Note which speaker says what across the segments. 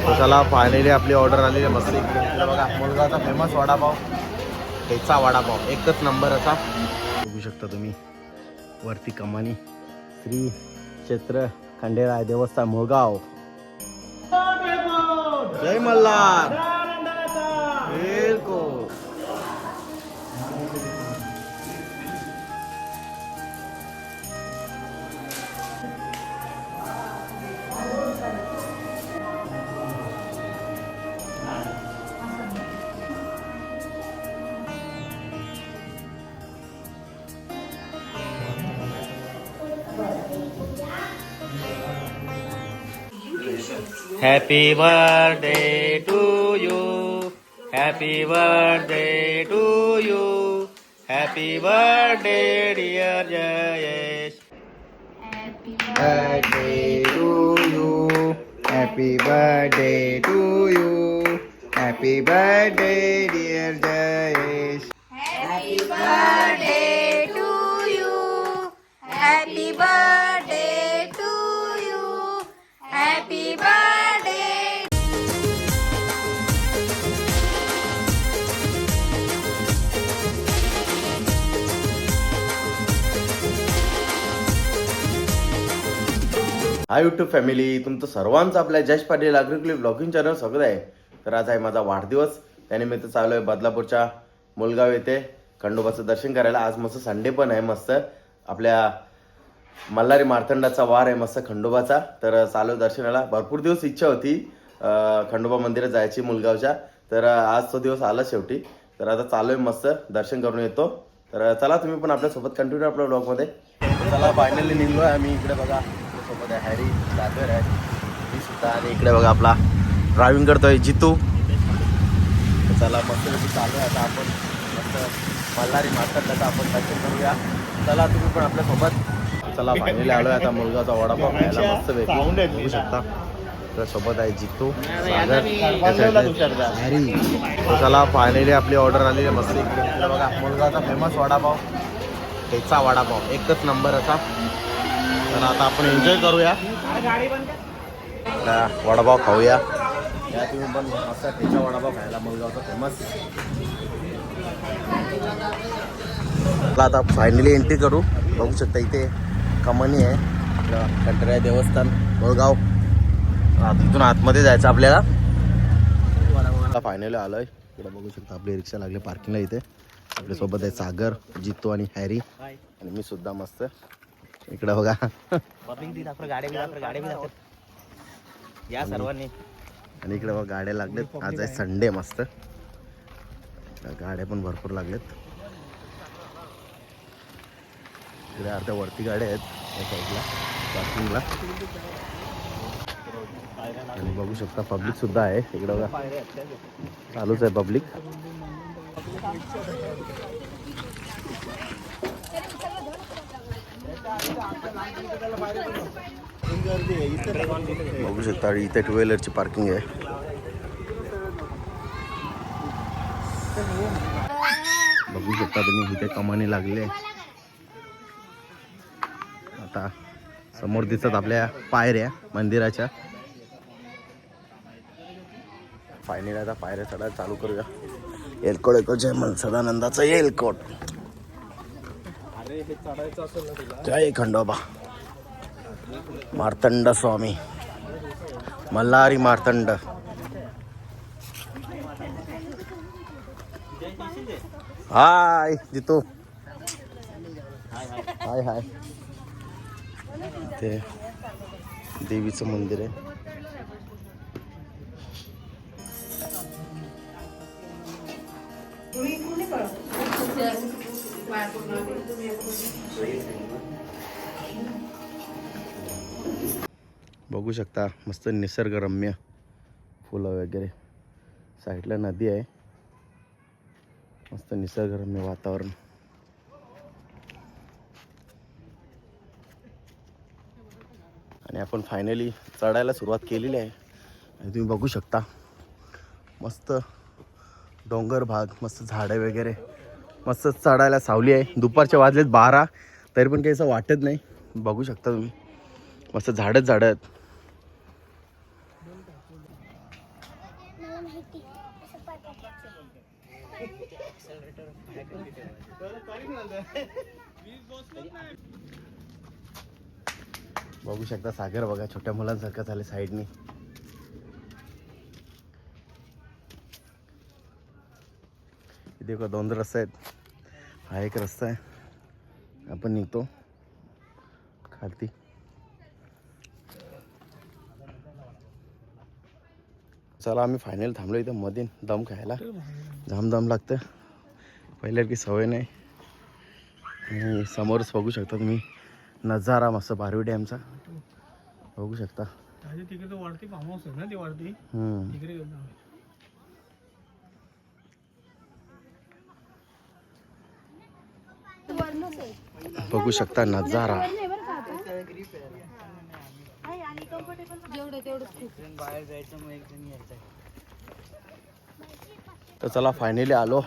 Speaker 1: चला फायनली आपली ऑर्डर आलेली आहे मस्त. इकडे बघा मुलगाचा फेमस वडापाव, ठेचा वडापाव एकच नंबर असा. बघू शकता तुम्ही वरती कमानी श्री क्षेत्र खंडेराय देवस्थान मुळगाव. जय Malhar. Happy birthday to you. Happy birthday to you. Happy birthday dear Jayesh. Happy birthday to you. Happy birthday to you. Happy birthday dear Jayesh.
Speaker 2: Happy birthday to you. Happy birthday to you. Happy birthday.
Speaker 1: Hi YouTube family, तुमचं सर्वांचं आपल्या जश Patil अग्रिकली blogging channel स्वागत आहे. तर आज आहे माझा वाढदिवस, त्यानिमित्त चालू आहे बदलापूरच्या मुलगाव येथे खंडोबाचं दर्शन करायला. आज मस्त संडे पण आहे, मस्त आपल्या मल्हारी मार्तंडाचा वार आहे मस्त खंडोबाचा. तर चालू दर्शनाला. भरपूर दिवस इच्छा होती खंडोबा मंदिरात जायची मुलगावच्या, तर आज तो दिवस आला शेवटी. तर आता चालू आहे मस्त दर्शन करून येतो. तर चला तुम्ही पण आपल्यासोबत कंटिन्यू आपल्या ब्लॉगमध्ये. चला फायनली निघलो आहे आम्ही. इकडे बघा सोबत आहे हॅरी, सागर आहे, मी सुद्धा. आणि इकडे बघा आपला ड्रायव्हिंग करतोय जितू. चला मस्त चालू आहे आता आपण मस्त मल्हारी मार्तंडाचा आपण दर्शन करूया. चला तुम्ही पण आपल्यासोबत. चला फायनली आलो आहे आता मुलगाचा वडापाव खायला मस्त बघू शकता. तर सोबत आहे जितू, सागर, हॅरी. चला फायनली आपली ऑर्डर आलेली आहे मस्त. इकडे बघा मुलगाचा फेमस वडापाव, ठेचा वडापाव एकच नंबर असा. तर आता आपण एन्जॉय करूया, वडापाव खाऊया. या तुम्ही पण मस्त ठेचा वडापाव खायला मुलगावचा फेमस. आता फायनली एंट्री करू. बघू शकता इथे कमानी आहे आपलं खंडेराय देवस्थान मुळगाव. तिथून आतमध्ये जायचं आपल्याला. फायनली आलोय. इकडे बघू शकता आपली रिक्षा लागली पार्किंगला. इथे आपल्यासोबत आहे सागर, जितू आणि हॅरी आणि मी सुद्धा मस्त. इकडे बघा या सर्वांनी. आणि इकडे बघा गाड्या लागलेत. आज आहे संडे मस्त. गाड्या पण भरपूर लागलेत. इकडे अर्ध्या वरती गाड्या आहेत या साईडला पार्किंगला. आणि बघू शकता पब्लिक सुद्धा आहे इकडे बघा. चालूच आहे पब्लिक. बघू शकता इथे टू व्हीलरची पार्किंग आहे. बघू शकता तुम्ही इथे कमानी लागले. आता समोर दिसत आपल्या पायऱ्या मंदिराच्या. फायनली आता पायऱ्या चढायला चालू करूया. एलकोट एलकोट जय मन सदानंदाचा एलकोट. जय खंडोबा मार्तंड स्वामी मल्हारी मार्तंड. हाय जितू. हाय हाय. ते देवीचं मंदिर आहे. बघू शकता मस्त निसर्गरम्य फुलं वगैरे. साईडला नदी आहे. मस्त निसर्गरम्य वातावरण. आणि आपण फायनली चढायला सुरुवात केलेली आहे. आणि तुम्ही बघू शकता मस्त डोंगर भाग, मस्त झाडे वगैरे, मस्त चढायला सावली आहे. दुपारचे वाजलेत 12 तरी पण काही असं वाटत नाही. बघू शकता तुम्ही मस्त झाडच झाडं आहेत. बघू शकता सागर बघा छोट्या मुलांसारखं झाले साईडनी. इथे का 2 रस्ते आहेत. हा एक रस्ता आहे. आपण निघतो खालती. चला आम्ही फायनल थांबलो इथं मध्ये दम खायला. दम लागतं पहिल्यासारखी सवय नाही. आणि समोरच बघू शकता तुम्ही नजारा मस्त बारवी डॅमचा बघू शकता.
Speaker 3: तिकडे तो वाढती फार्म हाऊस आहे ना ती वाढती तिकडे
Speaker 1: बघू शकता नजारा. तर चला फायनली आलो.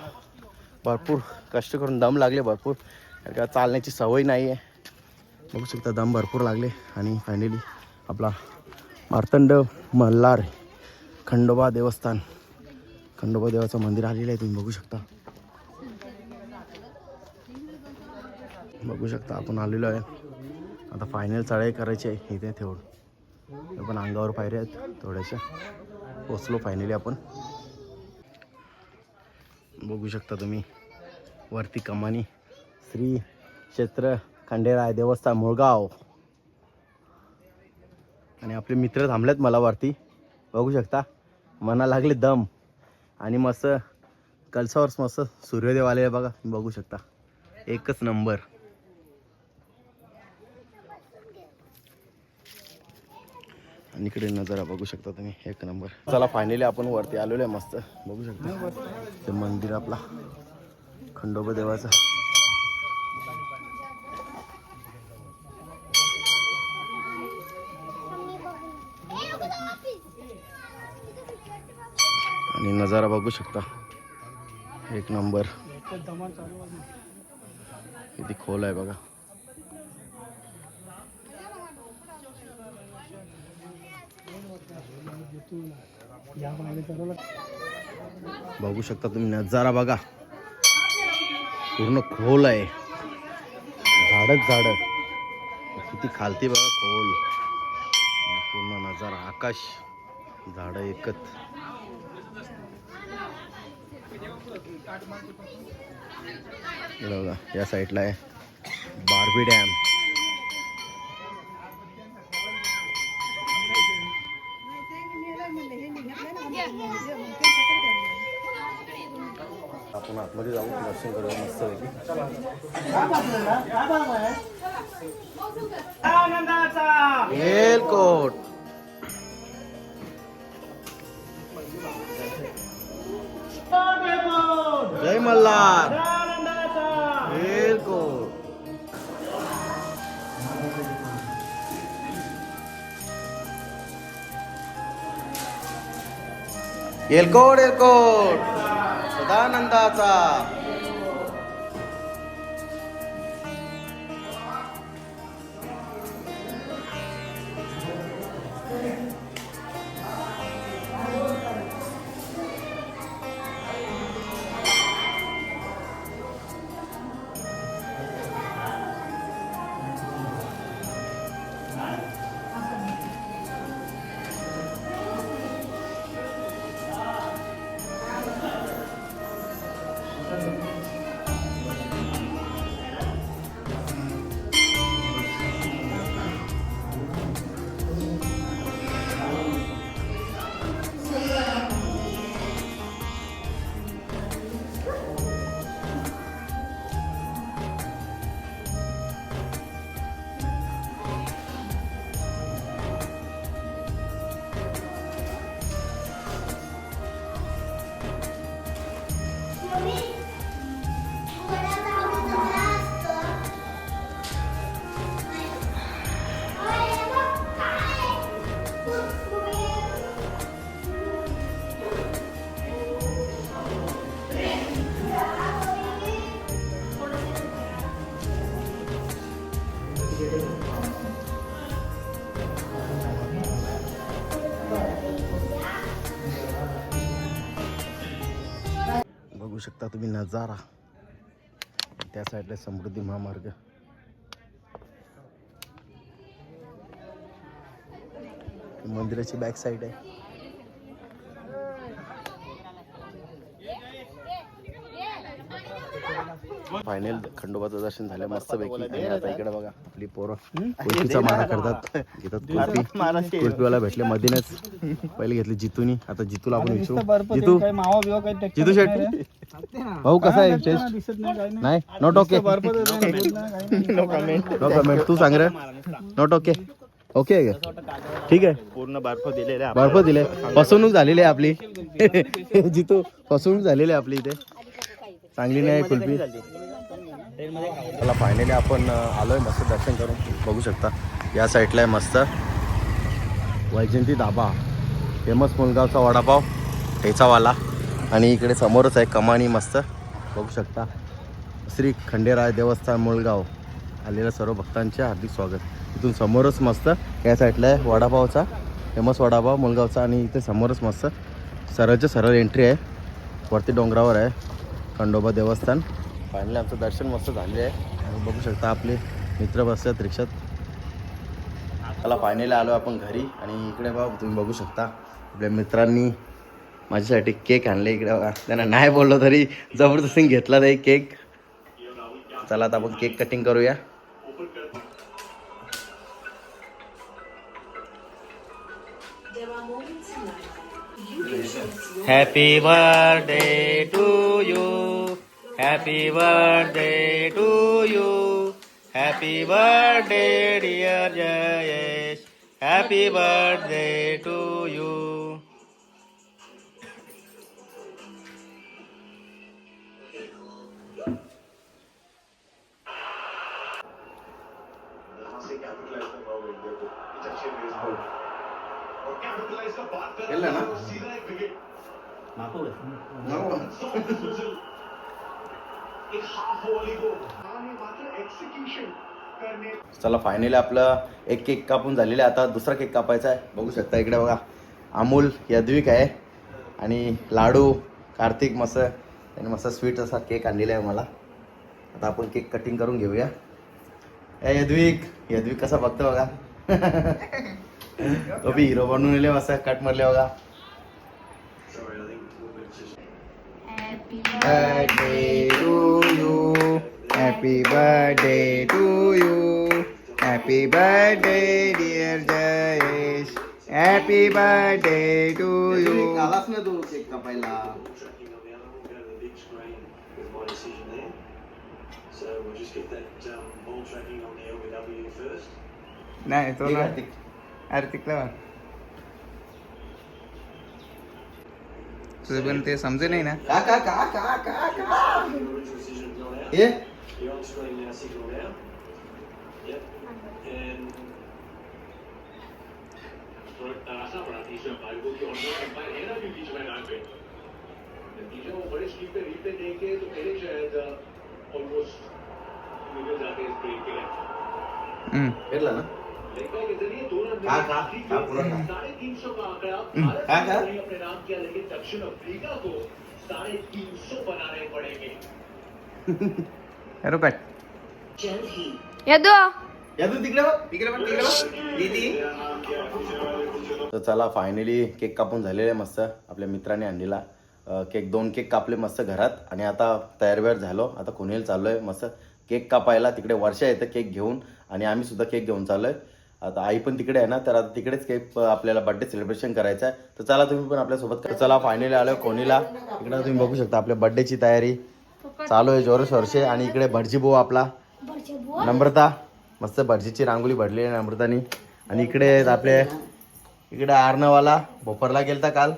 Speaker 1: भरपूर कष्ट करून दम लागले भरपूर. का चालण्याची सवय नाही आहे. बघू शकता दम भरपूर लागले. आणि फायनली आपला मार्तंड मल्हार खंडोबा देवस्थान खंडोबा देवाचं मंदिर आलेलं आहे. तुम्ही बघू शकता. बघू शकता आपण आलेलो आहे. आता फायनल चढाई करायची आहे इथे तेवढं. पण अंगावर पायऱ्या आहेत थोड्याशा. पोचलो फायनली आपण. बघू शकता तुम्ही वरती कमानी श्री क्षेत्र खंडेराय देवस्थान मुळगाव. आणि आपले मित्र थांबलेत मला वरती बघू शकता. मना लागले दम. आणि मस्त कलसावर मस्त सूर्योदय आले बघा. बघू शकता एकच नंबर. आणि इकडे नजारा बघू शकता तुम्ही एक नंबर. चला फायनली आपण वरती आलेलो आहे मस्त. बघू शकता ते मंदिर आपला खंडोबा देवाचं. आणि नजारा बघू शकता एक नंबर. किती खोल आहे बघा. बघू शकता तुम्ही नजारा बघा. पूर्ण खोल आहे. झाडच झाड. किती खालती बघा खोल. पूर्ण नजारा आकाश झाड एकच. बघा या साईडला आहे बारवी डॅम. आपण आतमध्ये जाऊ दर्शन करूया मस्त एलकोट. जय मल्हार. एलकोट. एलकोट एलकोट सदानंदाचा. बघू शकता तुम्ही नजारा. त्या साईडला समृद्धी महामार्ग. मंदिराची बॅक साईड आहे. फायनल खंडोबाचं दर्शन झालं मस्त पैकी. आणि आता इकडे बघा आपली पोरं कुल्फीचा मारा करतात. घेतात कुल्फी. कुल्फीवाला भेटले मधीनच. पहिले घेतली जितूनी. आता जितूला आपण विचारू. जितू जितू शेट भाऊ कसा आहे टेस्ट?
Speaker 3: दिसत नाही काय
Speaker 1: नाही not okay.
Speaker 3: No comment.
Speaker 1: No comment. तू सांग रे. Not okay. ओके आहे का? ठीक आहे.
Speaker 4: पूर्ण बर्फ दिलेला
Speaker 1: बर्फ दिले. फसवणूक झालेली आहे आपली. जितू फसवणूक झालेली आहे आपली इथे. चांगली नाही कुल्फी. चला फायनली आपण आलोय मस्त दर्शन करून. बघू शकता या साईडला आहे मस्त वैजयंती धाबा. फेमस मुलगावचा वडापाव ठेचावाला. आणि इकडे समोरच आहे कमानी मस्त. बघू शकता श्री खंडेराय देवस्थान मुळगाव. आलेल्या सर्व भक्तांचे हार्दिक स्वागत. इथून समोरच मस्त या साईडला आहे वडापावचा फेमस वडापाव मुळगावचा. आणि इथे समोरच मस्त सरळच्या सरळ एंट्री आहे. वरती डोंगरावर आहे खंडोबा देवस्थान. फायनली आमचं दर्शन मस्त झाले आहे. आणि बघू शकता आपले मित्र बसतात रिक्षात. त्याला फायनली आलो आपण घरी. आणि इकडे बघा तुम्ही बघू शकता आपल्या मित्रांनी माझ्यासाठी केक आणले. इकडे बघा त्यांना नाही बोललो तरी जबरदस्ती घेतला ते केक. चला आता आपण केक कटिंग करूया.
Speaker 4: Happy birthday to you. Happy birthday to you. Happy birthday dear Jayesh. Happy birthday to you.
Speaker 1: चला फायनली आपलं एक केक कापून झालेलं आहे. आता दुसरा केक कापायचा आहे. बघू शकता इकडे बघा अमोल यद्विक आहे आणि लाडू कार्तिक मस्त. त्याने मस्त स्वीट असा केक आणलेला आहे मला. आता आपण केक कटिंग करून घेऊया. ए यद्विक कसा बघतो बघा. तो बी हिरो बनून येले मस्त कट मारले बघा. Birthday to you. Happy birthday to you. Happy birthday dear Jayesh. Happy birthday to you. आलाच ना तू केक कापायला.
Speaker 4: नाही तो आर्थिकला तुझं पण ते समजे नाही ना.
Speaker 1: ये भेटला ना. तर चला फायनली केक कापून झालेले मस्त. आपल्या मित्राने आणलेला केक 2 केक कापले मस्त घरात. आणि आता तयार झालो. आता कुणीला चाललोय मस्त केक कापायला. तिकडे वर्षा येतं केक घेऊन आणि आम्ही सुद्धा केक घेऊन चाललोय. आता आई पण तिकडे आहे ना, तर आता तिकडेच केक आपल्याला बर्थडे सेलिब्रेशन करायचं आहे. तर चला तुम्ही पण आपल्यासोबत. चला फायनली आलो कोणीला. इकडे तुम्ही बघू शकता आपल्या बर्थडेची तयारी चालू आहे जोरश वर्षे. आणि इकडे भटजी भाऊ आपला नम्रता मस्त भटजीची रांगोळी भरली आहे नम्रतानी. आणि इकडे आपले इकडे आर्नवाला भोपरला गेलता काल.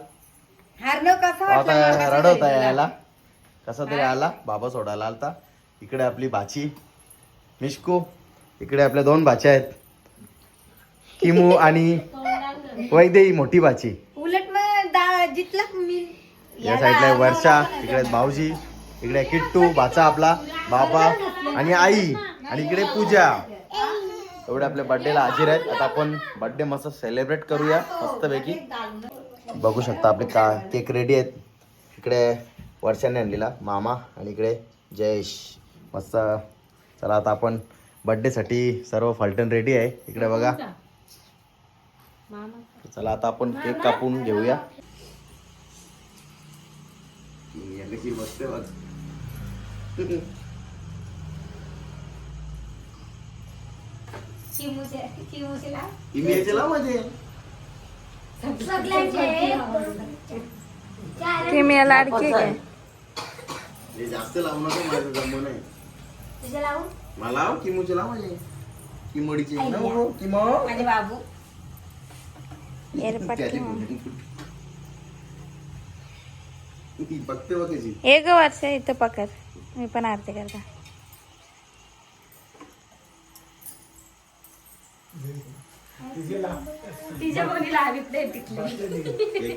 Speaker 1: आता रडवता यायला कसा तरी आला. बाबा सोडायला आलता. इकडे आपली बाची मिश्कू. इकडे आपल्या 2 बाच्या आहेत किमू आणि वैदेही मोठी बाची. या साईडला वर्षा. इकडे भाऊजी. इकडे किट्टू बाचा आपला बाबा आणि आई. आणि इकडे पूजा. एवढे आपल्या बर्थडेला हाजीर आहेत. आता आपण बर्थडे मस्त सेलिब्रेट करूया मस्तपैकी. बघू शकता आपले केक रेडी आहेत. इकडे वर्षाने आणलेला मामा आणि इकडे जयेश मस्त. चला आता आपण बड्डेसाठी सर्व फलटण रेडी आहे इकडे बघा. चला आता आपण केक कापून घेऊया. कशी बसते बघ.
Speaker 2: किमिया लाडकी काय
Speaker 1: जास्त लावू नका माझं जमू नाही. मला किमूचे लाव माझे किमोडीचे किमो
Speaker 2: माझे बाबू एअरपट
Speaker 1: बघते बघ कशी.
Speaker 2: एक वर्ष इथं पकड मी पण आरती करता.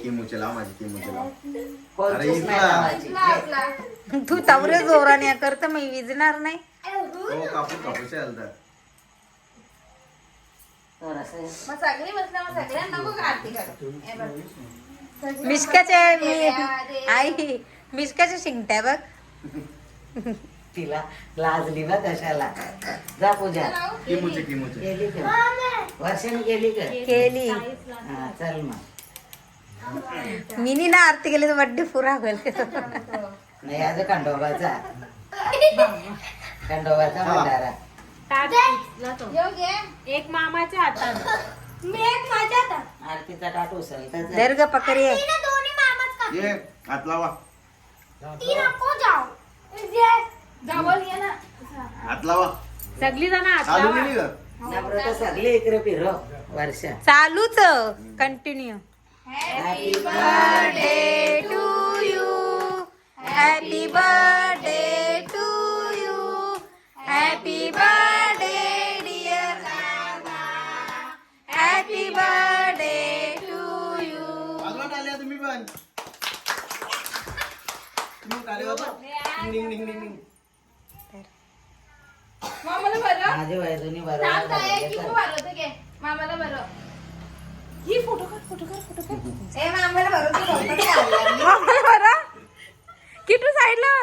Speaker 1: किमूचे लाव माझे किमूचे लाव. अरे इथला
Speaker 2: तू तवरे जोराने करत मी विजणार नाही.
Speaker 1: हो कापूस कापूस आलता.
Speaker 2: मिष्काच्या मी आई मिष्काच्या शिंगट्या बघ.
Speaker 5: तिला लाजली बा कशाला. जा पूजा
Speaker 1: किमूचे किमूचे
Speaker 5: केली का वर्षाने केली का
Speaker 2: केली.
Speaker 5: हा चल मग
Speaker 2: मिनी ना आरती केली तर बड्डे पुरा होईल.
Speaker 5: नाही आज खंडोबाचा खंडोबाचा भंडारा.
Speaker 2: एक मामाच्या हातात मी एक माझ्या हातात.
Speaker 5: आरतीचा टाट उचलता
Speaker 2: दर्ग पकडी आहे.
Speaker 1: ये हात लावा हात लावा.
Speaker 2: सगळी जण
Speaker 1: चालू केली का?
Speaker 5: नम्रता सगळे इकडे फिरो वर्षा.
Speaker 2: चालूच continue. Happy birthday to you. Happy birthday to you. Happy birthday dear दादा. Happy birthday to you.
Speaker 1: वाजवत आल्या तुम्ही पण. तुम्ही आले बाबा. डिंग डिंग डिंग डिंग.
Speaker 5: माझे वैदुनी बरोबर
Speaker 2: किटू साईडला.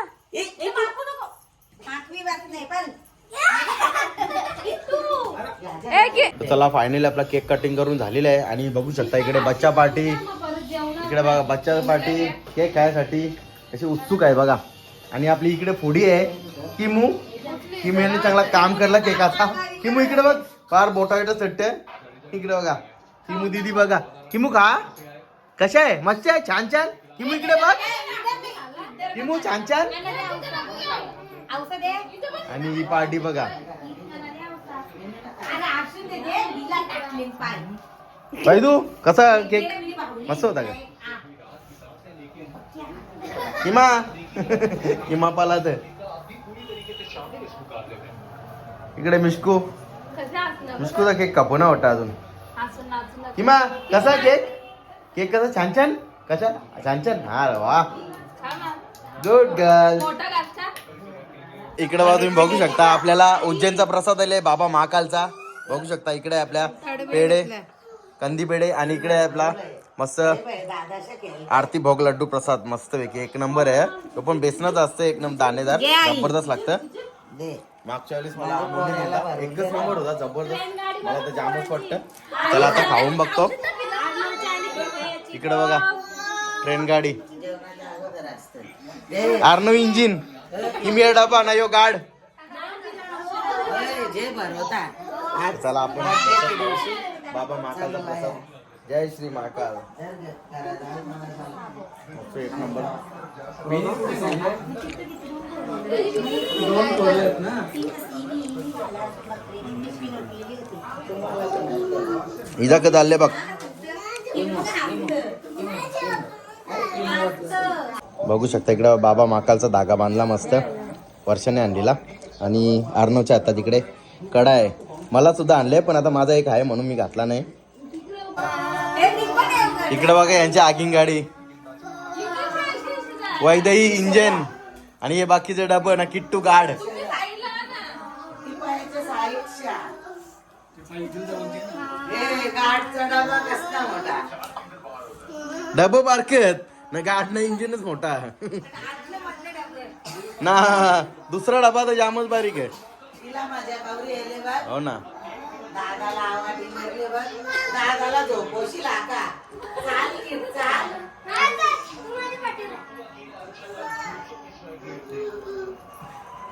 Speaker 1: तर चला फायनली आपला केक कटिंग करून झालेला आहे आणि बघू शकता इकडे बच्चा पार्टी. इकडे बघा बच्चा पार्टी केक खायसाठी कशी उत्सुक आहे बघा. आणि आपली इकडे फुडी आहे किमू. किमू यांनी चांगला काम केला केकाचा. किमू इकडे बघ फार बोटा बिटा चट्टे. इकडे बघा किमू दीदी बघा. किमू खा कशा आहे मस्त आहे छान छान. किमू इकडे बघ किमू छान छान. आणि ही पार्टी बघा. तू कसा केक मस्त होता का किमा. किमा पालात इकडे मिष्कू. मिष्कूचा केक कापू ना वाटतं अजून. किमा कसा केक केक कसा छान छान कशा छान छान. हा वा गुड गर्ल. इकडे बघा तुम्ही बघू शकता आपल्याला उज्जैनचा प्रसाद आले बाबा महाकालचा. बघू शकता इकडे आपल्या पेढे कंदी पेढे आणि इकडे आपला मस्त आरती भोग लड्डू प्रसाद मस्त पैकी एक नंबर आहे. तो पण बेसनाचा असतं एक नंबर दाणेदार जबरदस्त लागतं. मागच्या वेळेस मला एकच नंबर होता जबरदस्त. मला तर जामच वाटतं. चला आता खाऊन बघतो. इकडे बघा ट्रेन गाडी आर्नव इंजिन किमिया डबा ना यो गाड.
Speaker 5: जे भरवता
Speaker 1: चला आपण बाबा महाकालचा प्रसाद. जय श्री महाकाल. एक नंबर. इजा कधी आले बघ. बघू शकता इकडे बाबा महाकालचा धागा बांधला मस्त वर्षाने आणलेला. आणि अर्णवच्या हातात इकडे कडा आहे. मला सुद्धा आणले पण आता माझा एक आहे म्हणून मी घातला नाही. इकडे बघा यांची आगिंग गाडी वैदई इंजन आणि हे बाकीचे डबं ना किट्टू गाड. डबं बारकेत ना गाड ना इंजिनच मोठा. ना दुसरा डबा तर जामच बारीक आहे.
Speaker 5: तिला माझ्या गौरी येले बघ
Speaker 1: हो ना.
Speaker 5: दादाला आवाज मारले बघ दादाला झोपोशील आका चाल की चाल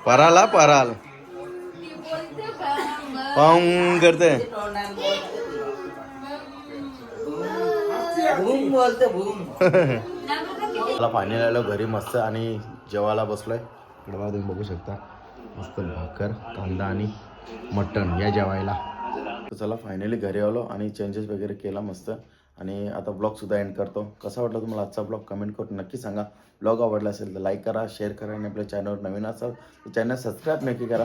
Speaker 1: पराला पराल पाऊंग करते.
Speaker 5: तोंडाने बोलते भूम बोलते भूम
Speaker 1: मला फायनल आलो घरी मस्त आणि जेवायला बसलोय. इकडे बघा तुम्ही बघू शकता मस्त भाकर कांदा आणि मटण या जेवायला. तर चला फायनली घरी आलो आणि चेंजेस वगैरे केला मस्त आणि आता ब्लॉग सुद्धा एंड करतो. कसा वाटला तुम्हाला आजचा ब्लॉग कमेंट करून नक्की सांगा. ब्लॉग आवडला असेल तर लाईक करा शेअर करा आणि आपल्या चॅनलवर नवीन असाल तर चॅनल सबस्क्राईब नक्की करा.